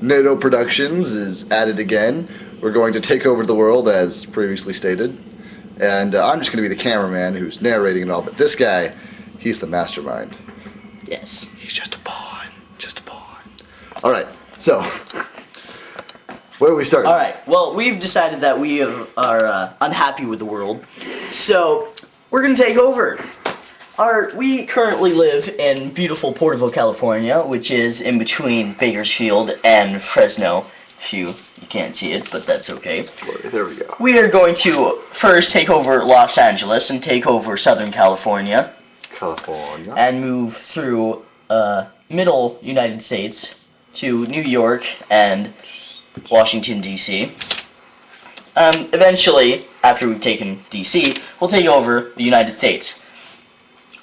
NATO Productions is at it again. We're going to take over the world, as previously stated. And I'm just going to be the cameraman who's narrating it all. But this guy, he's the mastermind. Yes. He's just a pawn. Just a pawn. All right. So, where do we start? All right. Well, we've decided that we are unhappy with the world, so we're gonna take over. We currently live in beautiful Porterville, California, which is in between Bakersfield and Fresno. You can't see it, but that's okay. There we go. We are going to first take over Los Angeles and take over Southern California. And move through middle United States to New York and Washington, D.C. Eventually, after we've taken D.C., we'll take over the United States.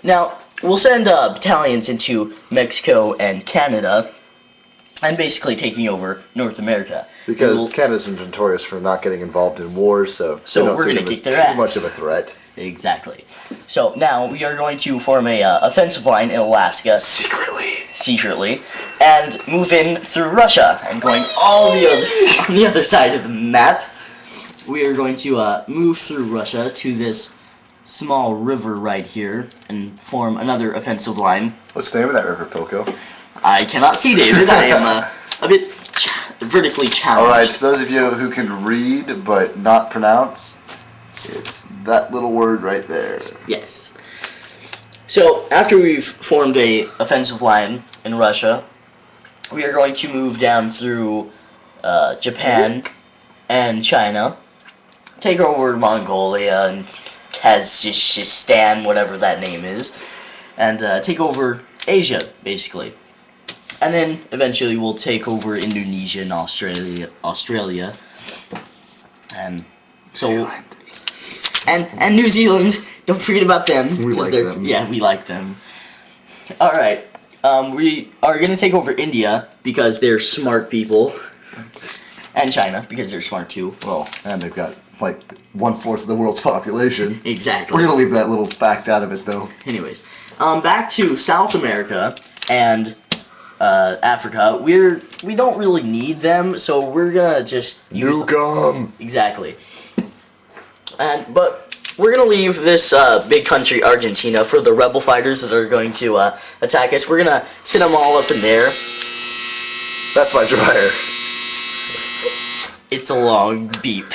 Now, we'll send battalions into Mexico and Canada, and basically taking over North America. Because Canada's notorious for not getting involved in wars, so we're going to kick their ass. Too much of a threat. Exactly. So now we are going to form a offensive line in Alaska secretly, and move in through Russia and going all on the other side of the map. We are going to move through Russia to this small river right here and form another offensive line. What's the name of that river, Pilko? I cannot see, David. I am a bit vertically challenged. All right, to those of you who can read but not pronounce, it's that little word right there. Yes. So, after we've formed a offensive line in Russia, we are going to move down through Japan and China, take over Mongolia and Kazakhstan, whatever that name is, and take over Asia, basically. And then, eventually, we'll take over Indonesia and Australia. And so... And New Zealand, don't forget about them. We like them. Yeah, we like them. Alright, we are going to take over India because they're smart people. And China, because they're smart too. Well, and they've got, like, 1/4 of the world's population. Exactly. We're going to leave that little fact out of it, though. Anyways, back to South America and Africa. We don't really need them, so we're going to just use them. Nuke 'em! Exactly. But we're going to leave this big country, Argentina, for the rebel fighters that are going to attack us. We're going to send them all up in there. That's my dryer. It's a long beep.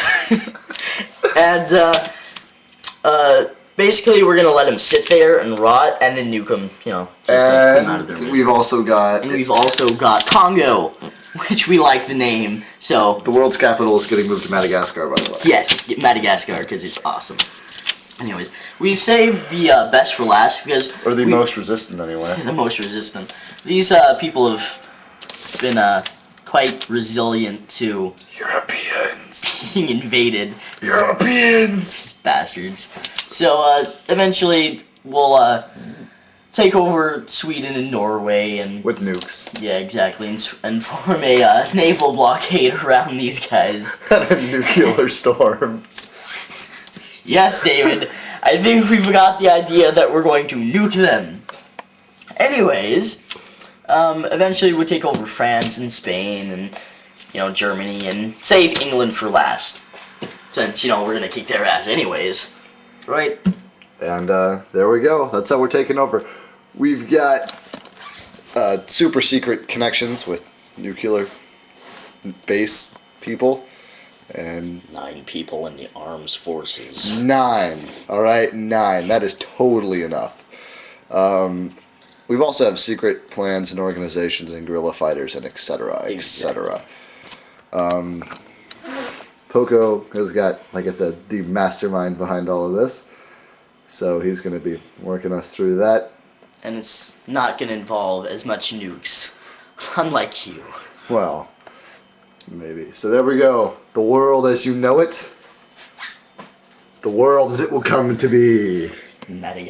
And basically we're going to let them sit there and rot and then nuke them, you know, just to get them out of their misery. we've also got Congo, which we like the name, so... The world's capital is getting moved to Madagascar, by the way. Yes, Madagascar, because it's awesome. Anyways, we've saved the best for last, because... Or the most resistant, anyway. The most resistant. These people have been quite resilient to... Europeans! being invaded. Europeans! Bastards. So, eventually, we'll take over Sweden and Norway and... With nukes. Yeah, exactly, and form a naval blockade around these guys. And a nuclear storm. Yes, David. I think we've got the idea that we're going to nuke them. Anyways, eventually we'll take over France and Spain and, you know, Germany and save England for last. Since, you know, we're going to kick their ass anyways. Right? And there we go. That's how we're taking over. We've got super secret connections with nuclear base people. And 9 people in the armed forces. 9. Alright, 9. That is totally enough. We've also have secret plans and organizations and guerrilla fighters and etc. etc. Poco has got, like I said, the mastermind behind all of this. So he's going to be working us through that. And it's not going to involve as much nukes. Unlike you. Well, maybe. So there we go. The world as you know it. The world as it will come to be.